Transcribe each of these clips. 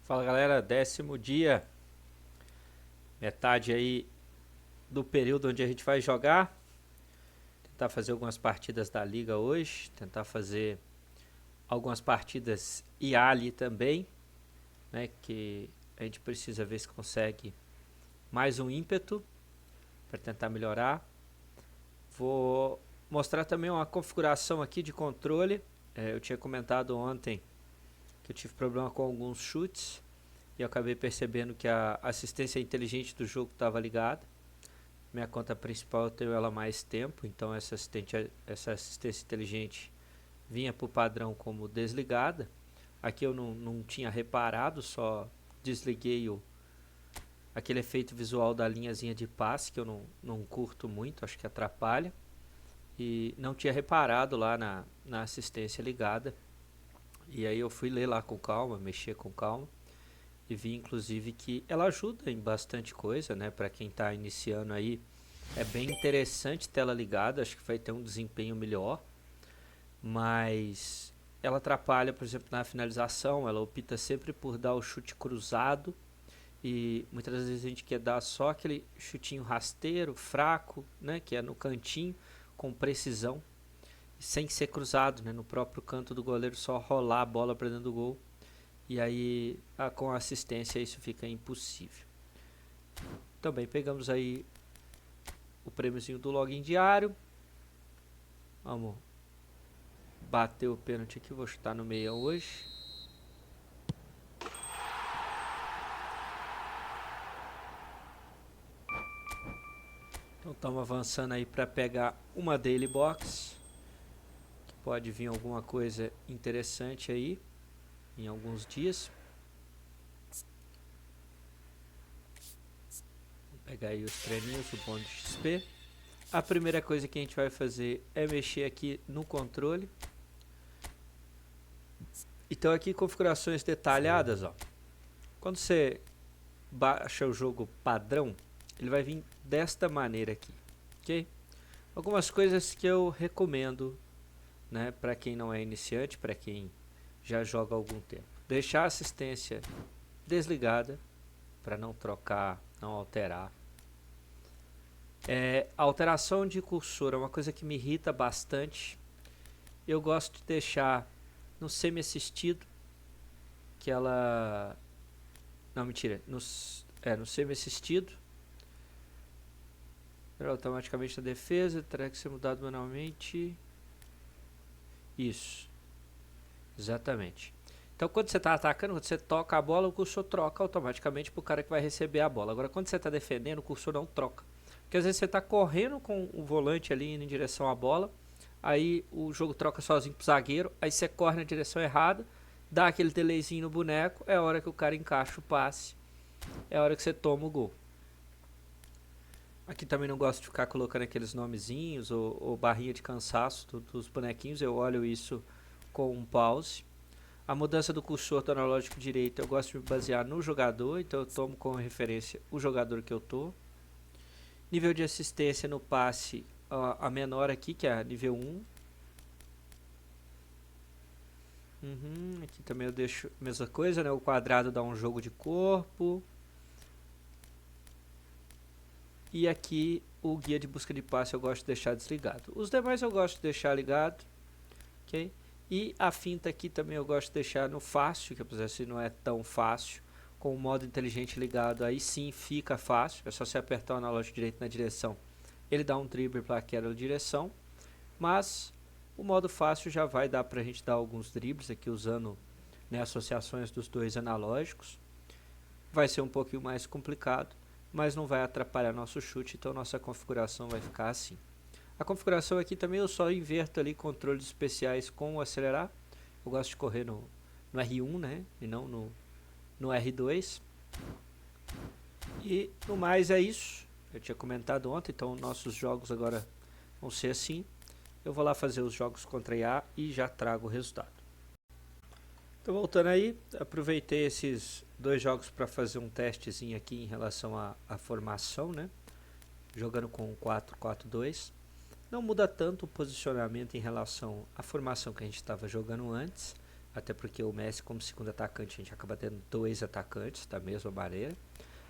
Fala galera, 10º dia, metade aí do período onde a gente vai jogar. Tentar fazer algumas partidas da liga hoje, tentar fazer algumas partidas IALI também, né? Que a gente precisa ver se consegue mais um ímpeto para tentar melhorar. Vou mostrar também uma configuração aqui de controle. Eu tinha comentado ontem que eu tive problema com alguns chutes e eu acabei percebendo que a assistência inteligente do jogo estava ligada. Minha conta principal eu tenho ela há mais tempo, então essa assistência inteligente vinha por padrão como desligada. Aqui eu não tinha reparado, só desliguei aquele efeito visual da linhazinha de passe, que eu não curto muito, acho que atrapalha. E não tinha reparado lá na assistência ligada. E aí eu fui ler lá com calma, mexer com calma. E vi inclusive que ela ajuda em bastante coisa, né? Para quem está iniciando aí, é bem interessante tela ligada, acho que vai ter um desempenho melhor, mas ela atrapalha, por exemplo, na finalização. Ela opta sempre por dar o chute cruzado e muitas vezes a gente quer dar só aquele chutinho rasteiro, fraco, né? Que é no cantinho, com precisão, sem ser cruzado, né? No próprio canto do goleiro, só rolar a bola para dentro do gol. E aí, com assistência, isso fica impossível. Também pegamos aí o prêmiozinho do login diário. Vamos bater o pênalti aqui, vou chutar no meio hoje. Então estamos avançando aí para pegar uma daily box, que pode vir alguma coisa interessante aí em alguns dias. Vou pegar aí os treininhos, o bônus de XP. A primeira coisa que a gente vai fazer é mexer aqui no controle. Então aqui configurações detalhadas, ó. Quando você baixa o jogo padrão, ele vai vir desta maneira aqui, ok? Algumas coisas que eu recomendo, né, para quem não é iniciante, para quem já joga há algum tempo. Deixar a assistência desligada para não trocar, não alterar. A alteração de cursor é uma coisa que me irrita bastante. Eu gosto de deixar no semi-assistido, que ela... Não, mentira. No semi-assistido. Automaticamente na defesa, terá que ser mudado manualmente. Isso. Exatamente. Então quando você está atacando, quando você toca a bola, o cursor troca automaticamente para o cara que vai receber a bola. Agora quando você está defendendo, o cursor não troca. Porque às vezes você está correndo com o volante ali indo em direção à bola, aí o jogo troca sozinho pro zagueiro, aí você corre na direção errada, dá aquele delayzinho no boneco, é a hora que o cara encaixa o passe, é a hora que você toma o gol. Aqui também não gosto de ficar colocando aqueles nomezinhos ou barrinha de cansaço dos bonequinhos, eu olho isso com um pause. A mudança do cursor do analógico direito eu gosto de me basear no jogador, então eu tomo como referência o jogador que eu tô. Nível de assistência no passe, a menor aqui, que é nível 1. Aqui também eu deixo a mesma coisa, né? O quadrado dá um jogo de corpo. E aqui o guia de busca de passe eu gosto de deixar desligado. Os demais eu gosto de deixar ligado, ok? E a finta aqui também eu gosto de deixar no fácil, que apesar de não é tão fácil, com o modo inteligente ligado, aí sim fica fácil, é só você apertar o analógico direito na direção, ele dá um drible para aquela direção, mas o modo fácil já vai dar para a gente dar alguns dribles aqui usando, né, associações dos dois analógicos. Vai ser um pouquinho mais complicado, mas não vai atrapalhar nosso chute, então nossa configuração vai ficar assim. A configuração aqui também eu só inverto ali controles especiais com o acelerar. Eu gosto de correr no R1, né, e não no R2. E no mais é isso. Eu tinha comentado ontem, então nossos jogos agora vão ser assim. Eu vou lá fazer os jogos contra IA e já trago o resultado. Então voltando aí, aproveitei esses dois jogos para fazer um testezinho aqui em relação à formação, né? Jogando com 4-4-2. Não muda tanto o posicionamento em relação à formação que a gente estava jogando antes, até porque o Messi como segundo atacante a gente acaba tendo 2 atacantes da mesma maneira.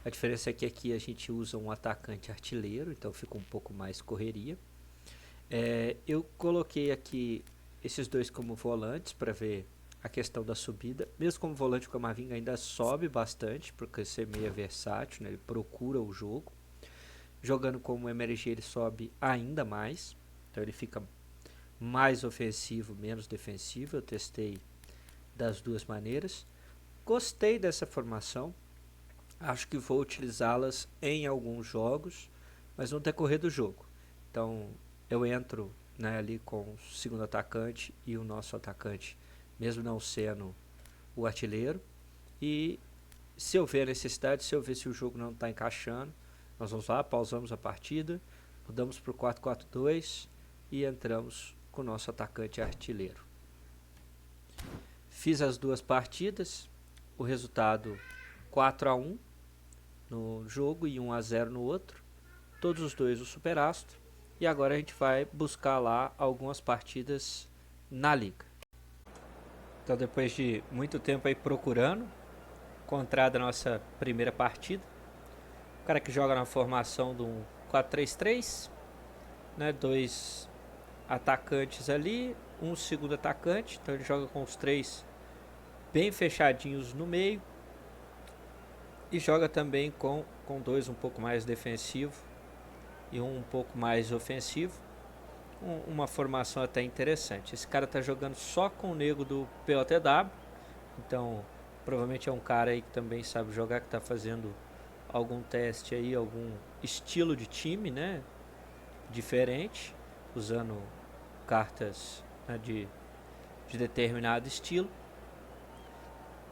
A diferença é que aqui a gente usa um atacante artilheiro, então fica um pouco mais correria. Eu coloquei aqui esses dois como volantes para ver a questão da subida. Mesmo como volante, o Camavinga ainda sobe bastante, porque ser meio versátil, né? Ele procura o jogo. Jogando como MRG ele sobe ainda mais, então ele fica mais ofensivo, menos defensivo. Eu testei das duas maneiras. Gostei dessa formação. Acho que vou utilizá-las em alguns jogos, mas no decorrer do jogo. Então eu entro, né, ali com o segundo atacante e o nosso atacante, mesmo não sendo o artilheiro. E se eu ver a necessidade, se eu ver se o jogo não está encaixando, nós vamos lá, pausamos a partida, mudamos para o 4-4-2 e entramos com o nosso atacante artilheiro. Fiz as duas partidas, o resultado 4-1 no jogo e 1-0 no outro, todos os dois o superastro, e agora a gente vai buscar lá algumas partidas na liga. Então depois de muito tempo aí procurando, encontrada a nossa primeira partida, o cara que joga na formação de um 4-3-3, né, 2 atacantes ali, um segundo atacante, então ele joga com os 3 bem fechadinhos no meio, e joga também com 2 um pouco mais defensivo e um pouco mais ofensivo. Uma formação até interessante. Esse cara tá jogando só com o nego do POTW, então provavelmente é um cara aí que também sabe jogar, que tá fazendo algum teste aí, algum estilo de time, né, diferente, usando cartas, né, de determinado estilo.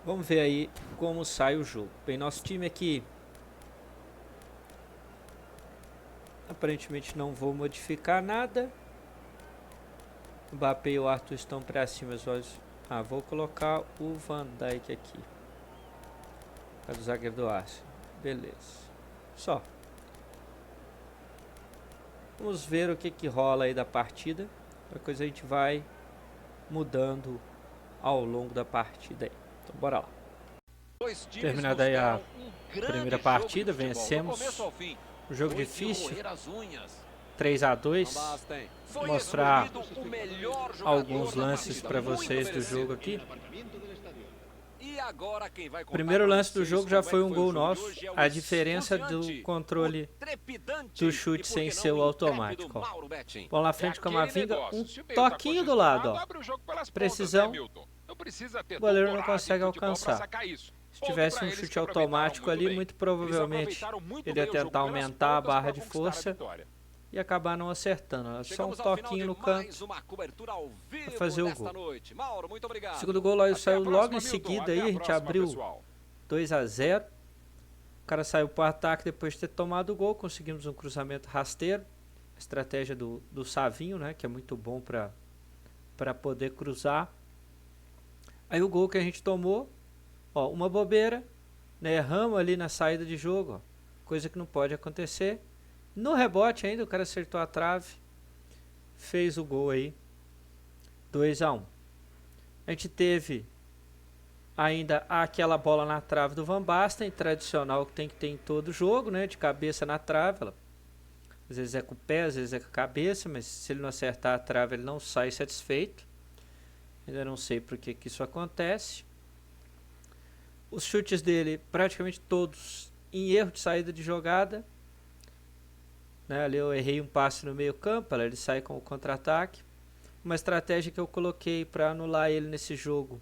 Vamos ver aí como sai o jogo. Bem, nosso time aqui aparentemente não vou modificar nada. O Mbappé e o Arthur estão para cima. Vou colocar o Van Dijk aqui, para o zagueiro do Arsenal. Beleza. Só. Vamos ver o que rola aí da partida. Qualquer coisa a gente vai mudando ao longo da partida aí. Então bora lá. Terminada aí a primeira partida, vencemos o jogo difícil, 3-2. Vou mostrar alguns lances para vocês do jogo aqui. O primeiro lance do jogo já foi um gol nosso. A diferença do controle do chute sem ser o automático. Ó. Bola na frente com a Camavinga, um toquinho do lado. Ó. Precisão, o goleiro não consegue alcançar. Se tivesse um chute automático ali, muito provavelmente ele ia tentar aumentar a barra de força e acabar não acertando. Só um toquinho no canto para fazer o gol. O segundo gol saiu logo em seguida, aí a gente abriu 2-0. O cara saiu para o ataque depois de ter tomado o gol. Conseguimos um cruzamento rasteiro. A estratégia do Savinho, né, que é muito bom para poder cruzar. Aí o gol que a gente tomou, ó, uma bobeira, né, erramos ali na saída de jogo, ó, coisa que não pode acontecer. No rebote ainda o cara acertou a trave, fez o gol aí, 2-1. A gente teve ainda aquela bola na trave do Van Basten, tradicional que tem que ter em todo jogo, né, de cabeça na trave. Ela, às vezes é com o pé, às vezes é com a cabeça, mas se ele não acertar a trave ele não sai satisfeito. Ainda não sei por que isso acontece. Os chutes dele praticamente todos em erro de saída de jogada, né, ali eu errei um passe no meio campo, ele sai com o contra-ataque. Uma estratégia que eu coloquei para anular ele nesse jogo,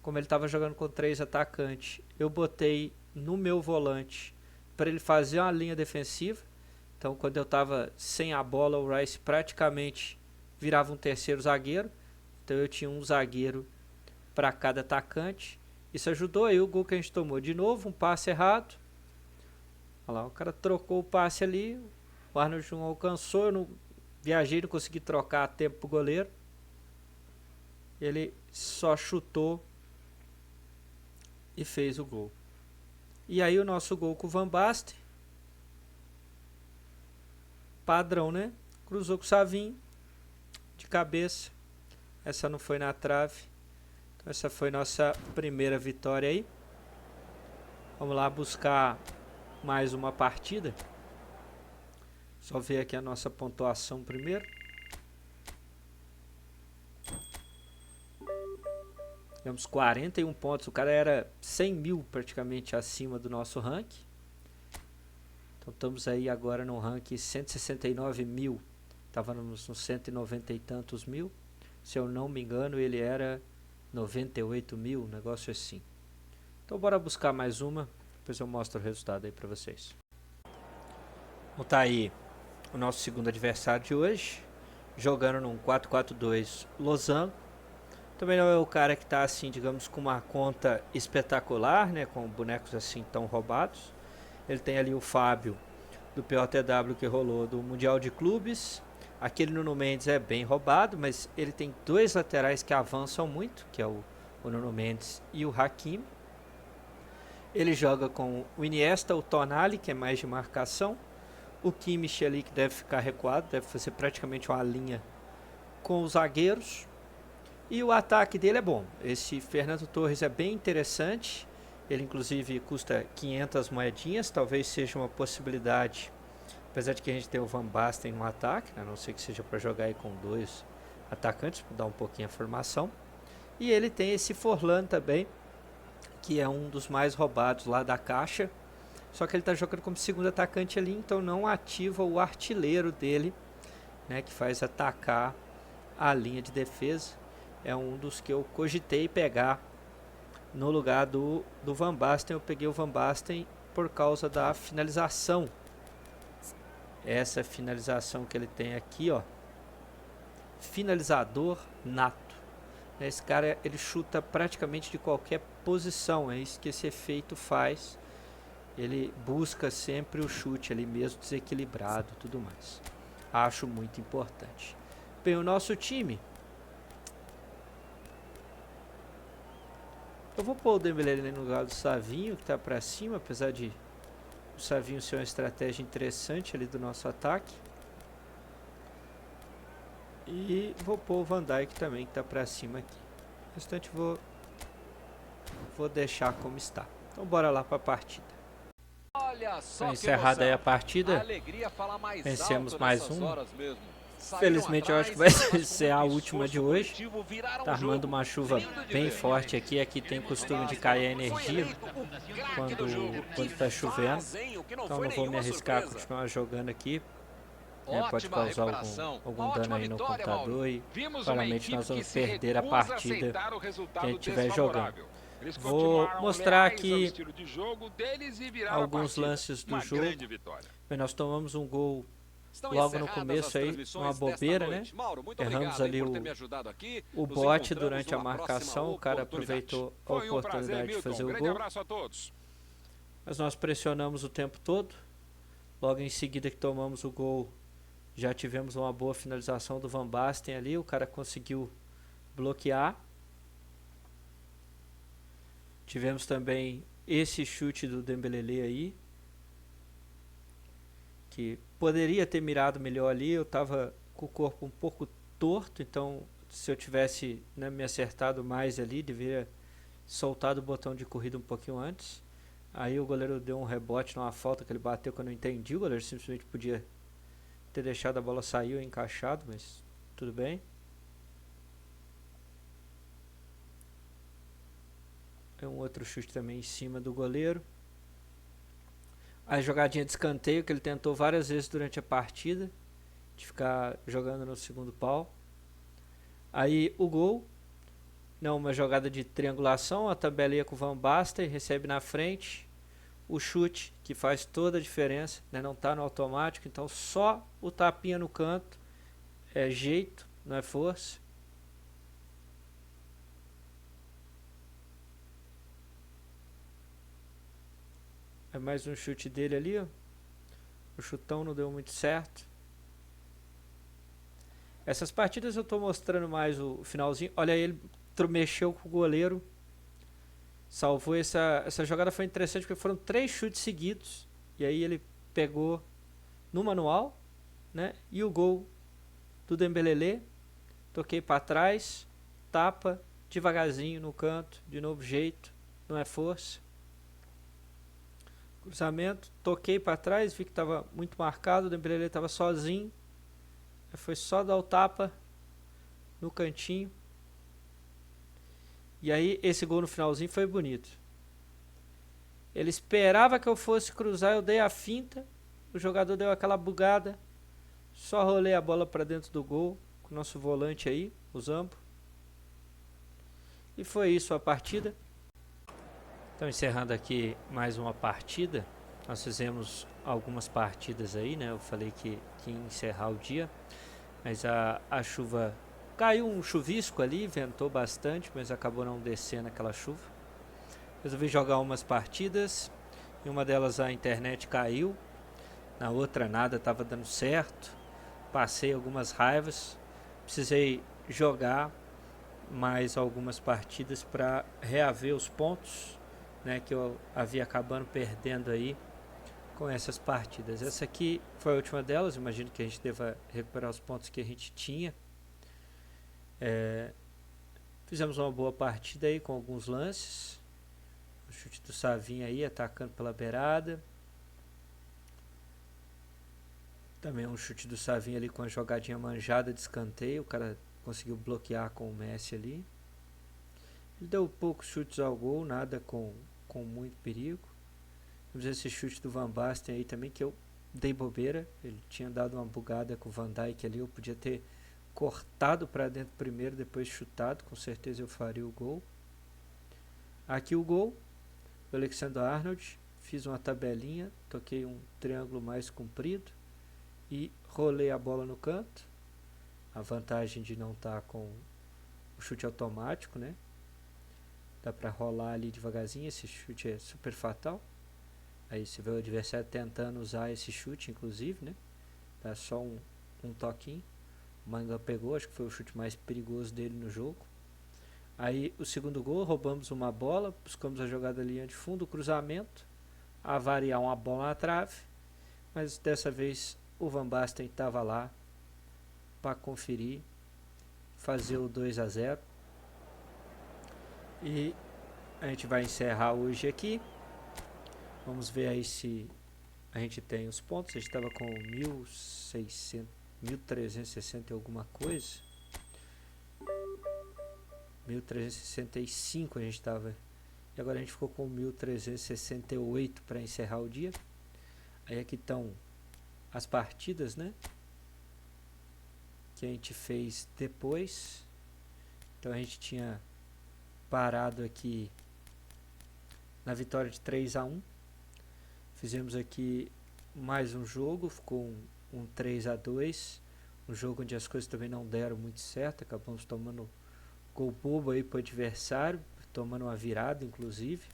como ele estava jogando com 3 atacantes, eu botei no meu volante para ele fazer uma linha defensiva. Então quando eu estava sem a bola, o Rice praticamente virava um terceiro zagueiro. Então eu tinha um zagueiro para cada atacante. Isso ajudou aí o gol que a gente tomou. De novo, um passe errado. Olha lá, o cara trocou o passe ali. O Arnold não alcançou. Eu não viajei, não consegui trocar a tempo pro goleiro. Ele só chutou e fez o gol. E aí o nosso gol com o Van Basten. Padrão, né? Cruzou com o Savinho. De cabeça. Essa não foi na trave. Essa foi nossa primeira vitória aí. Vamos lá buscar mais uma partida. Só ver aqui a nossa pontuação primeiro. Temos 41 pontos. O cara era 100 mil praticamente acima do nosso rank. Então estamos aí agora no rank 169 mil. Estávamos nos 190 e tantos mil. Se eu não me engano, ele era 98 mil, um negócio assim. Então bora buscar mais uma. Depois eu mostro o resultado aí para vocês. Então tá aí o nosso segundo adversário de hoje. Jogando num 4-4-2 losango. Também não é o cara que está assim, digamos, com uma conta espetacular, né, com bonecos assim tão roubados. Ele tem ali o Fábio do POTW que rolou do Mundial de Clubes. Aquele Nuno Mendes é bem roubado, mas ele tem dois laterais que avançam muito, que é o Nuno Mendes e o Hakimi. Ele joga com o Iniesta, o Tonali, que é mais de marcação. O Kimmich ali, que deve ficar recuado, deve fazer praticamente uma linha com os zagueiros. E o ataque dele é bom. Esse Fernando Torres é bem interessante. Ele inclusive custa 500 moedinhas. Talvez seja uma possibilidade. Apesar de que a gente tem o Van Basten no ataque, né? A não ser que seja para jogar aí com dois atacantes, para dar um pouquinho a formação. E ele tem esse Forlan também, que é um dos mais roubados lá da caixa. Só que ele está jogando como segundo atacante ali, então não ativa o artilheiro dele, né? Que faz atacar a linha de defesa. É um dos que eu cogitei pegar no lugar do Van Basten. Eu peguei o Van Basten por causa da finalização. Essa finalização que ele tem aqui, ó. Finalizador nato. Esse cara, ele chuta praticamente de qualquer posição. É isso que esse efeito faz. Ele busca sempre o chute ali mesmo, desequilibrado e tudo mais. Acho muito importante. Bem, o nosso time... Eu vou pôr o Dembélé no lugar do Savinho, que está para cima, apesar de o Savinho ser uma estratégia interessante ali do nosso ataque. E vou pôr o Van Dijk também, que está para cima aqui. O restante vou deixar como está. Então bora lá para a partida. Para encerrada aí a partida, vencemos mais um. Felizmente eu acho que vai ser a última de hoje. Tá armando uma chuva bem forte aqui. Aqui tem costume de cair a energia quando tá chovendo. Então não vou me arriscar a continuar jogando aqui. Pode causar algum dano aí no computador e claramente nós vamos perder a partida que a gente estiver jogando. Vou mostrar aqui alguns lances do jogo. Bem, nós tomamos um gol logo no começo aí, uma bobeira, né? Erramos ali o bote durante a marcação, o cara aproveitou a oportunidade de fazer o gol. Mas nós pressionamos o tempo todo. Logo em seguida que tomamos o gol, já tivemos uma boa finalização do Van Basten ali, o cara conseguiu bloquear. Tivemos também esse chute do Dembélé aí, que poderia ter mirado melhor ali. Eu estava com o corpo um pouco torto, então se eu tivesse, né, me acertado mais ali, deveria soltado o botão de corrida um pouquinho antes. Aí o goleiro deu um rebote numa falta que ele bateu que eu não entendi. O goleiro simplesmente podia ter deixado a bola sair ou encaixado, mas tudo bem. É um outro chute também em cima do goleiro. A jogadinha de escanteio que ele tentou várias vezes durante a partida, de ficar jogando no segundo pau. Aí o gol, não, uma jogada de triangulação, a tabelinha com o Van Basten, recebe na frente. O chute, que faz toda a diferença, né? Não está no automático, então só o tapinha no canto é jeito, não é força. É mais um chute dele ali, ó. O chutão não deu muito certo. Essas partidas eu tô mostrando mais o finalzinho. Olha aí, ele mexeu com o goleiro. Salvou essa jogada, foi interessante porque foram 3 chutes seguidos. E aí ele pegou no manual, né? E o gol do Dembélé. Toquei para trás, tapa devagarzinho no canto, de novo jeito, não é força. Cruzamento, toquei para trás, vi que estava muito marcado, o Dembélé estava sozinho. Foi só dar o tapa no cantinho. E aí esse gol no finalzinho foi bonito. Ele esperava que eu fosse cruzar, eu dei a finta, o jogador deu aquela bugada, só rolei a bola para dentro do gol, com o nosso volante aí, o Zambo. E foi isso a partida. Então encerrando aqui mais uma partida. Nós fizemos algumas partidas aí, né? Eu falei que ia encerrar o dia, mas a chuva caiu, um chuvisco ali, ventou bastante, mas acabou não descendo aquela chuva. Resolvi jogar umas partidas, em uma delas a internet caiu, na outra nada, estava dando certo, passei algumas raivas, precisei jogar mais algumas partidas para reaver os pontos, né, que eu havia acabando perdendo aí com essas partidas. Essa aqui foi a última delas, imagino que a gente deva recuperar os pontos que a gente tinha. Fizemos uma boa partida aí com alguns lances. O chute do Savinho aí, atacando pela beirada. Também um chute do Savinho ali com a jogadinha manjada de escanteio. O cara conseguiu bloquear com o Messi ali. Ele deu poucos chutes ao gol, nada com muito perigo. Temos esse chute do Van Basten aí também, que eu dei bobeira. Ele tinha dado uma bugada com o Van Dijk ali. Eu podia ter cortado para dentro primeiro, depois chutado. Com certeza eu faria o gol. Aqui o gol. O Alexander Arnold, fiz uma tabelinha, toquei um triângulo mais comprido e rolei a bola no canto. A vantagem de não estar com o chute automático, né? Dá para rolar ali devagarzinho, esse chute é super fatal. Aí você vê o adversário tentando usar esse chute, inclusive, né? Dá só um toquinho. O Manga pegou, acho que foi o chute mais perigoso dele no jogo. Aí o segundo gol, roubamos uma bola, buscamos a jogada linha de fundo, cruzamento, a variar uma bola na trave, mas dessa vez o Van Basten estava lá para conferir, fazer o 2-0. E a gente vai encerrar hoje aqui. Vamos ver aí se a gente tem os pontos. A gente estava com 1.360 e alguma coisa. 1.365 a gente estava. E agora a gente ficou com 1.368 para encerrar o dia. Aí aqui estão as partidas, né? Que a gente fez depois. Então a gente tinha parado aqui na vitória de 3-1. Fizemos aqui mais um jogo, ficou um 3-2. Um jogo onde as coisas também não deram muito certo. Acabamos tomando gol bobo aí para o adversário, tomando uma virada, inclusive.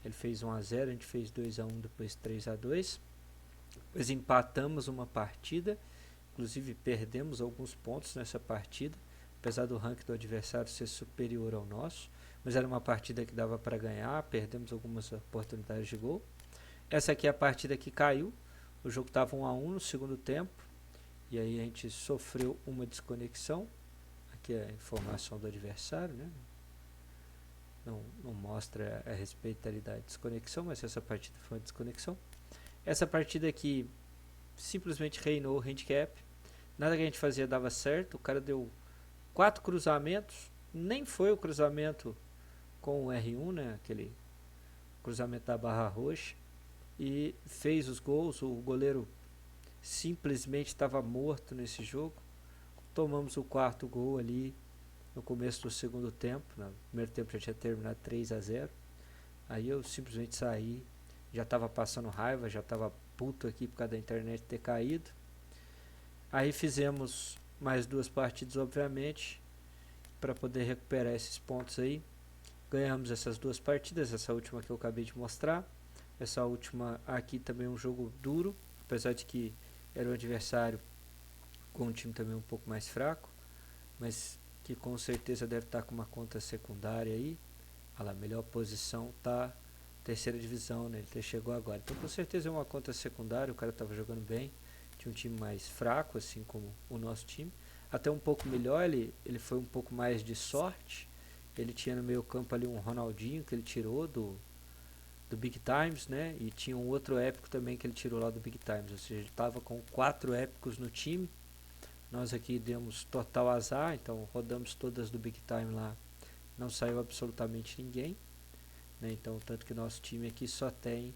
Ele fez 1-0, a gente fez 2-1, depois 3-2. Depois empatamos uma partida, inclusive perdemos alguns pontos nessa partida, apesar do ranking do adversário ser superior ao nosso. Mas era uma partida que dava para ganhar, perdemos algumas oportunidades de gol. Essa aqui é a partida que caiu, o jogo estava 1-1 no segundo tempo, e aí a gente sofreu uma desconexão. Aqui é a informação do adversário, né? Não mostra a respeito da desconexão, mas essa partida foi uma desconexão. Essa partida aqui simplesmente reinou o handicap. Nada que a gente fazia dava certo. O cara deu 4 cruzamentos. Nem foi o cruzamento com o R1, né? Aquele cruzamento da barra roxa. E fez os gols. O goleiro simplesmente estava morto nesse jogo. Tomamos o quarto gol ali no começo do segundo tempo. No primeiro tempo já tinha terminado 3-0. Aí eu simplesmente saí. Já estava passando raiva, já estava puto aqui por causa da internet ter caído. Aí fizemos mais 2 partidas, obviamente, para poder recuperar esses pontos aí. Ganhamos essas 2 partidas, essa última que eu acabei de mostrar. Essa última aqui também é um jogo duro, apesar de que era um adversário com um time também um pouco mais fraco, mas que com certeza deve estar com uma conta secundária aí. Olha lá, melhor posição tá terceira divisão, né? Ele chegou agora. Então com certeza é uma conta secundária, o cara estava jogando bem, tinha um time mais fraco, assim como o nosso time. Até um pouco melhor, ele foi um pouco mais de sorte. Ele tinha no meio campo ali um Ronaldinho que ele tirou do Big Times, né? E tinha um outro épico também que ele tirou lá do Big Times. Ou seja, ele estava com 4 épicos no time. Nós aqui demos total azar, então rodamos todas do Big Time lá. Não saiu absolutamente ninguém, né? Então, tanto que nosso time aqui só tem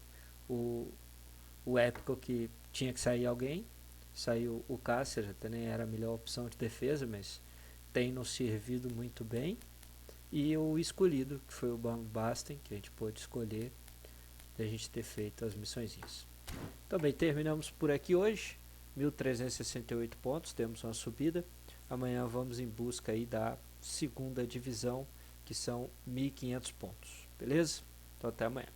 o épico que tinha que sair alguém. Saiu o Cáceres, até nem era a melhor opção de defesa, mas tem nos servido muito bem. E o escolhido, que foi o Basten, que a gente pôde escolher de a gente ter feito as missõezinhas. Também terminamos por aqui hoje. 1.368 pontos, temos uma subida. Amanhã vamos em busca aí da segunda divisão, que são 1.500 pontos. Beleza? Então até amanhã.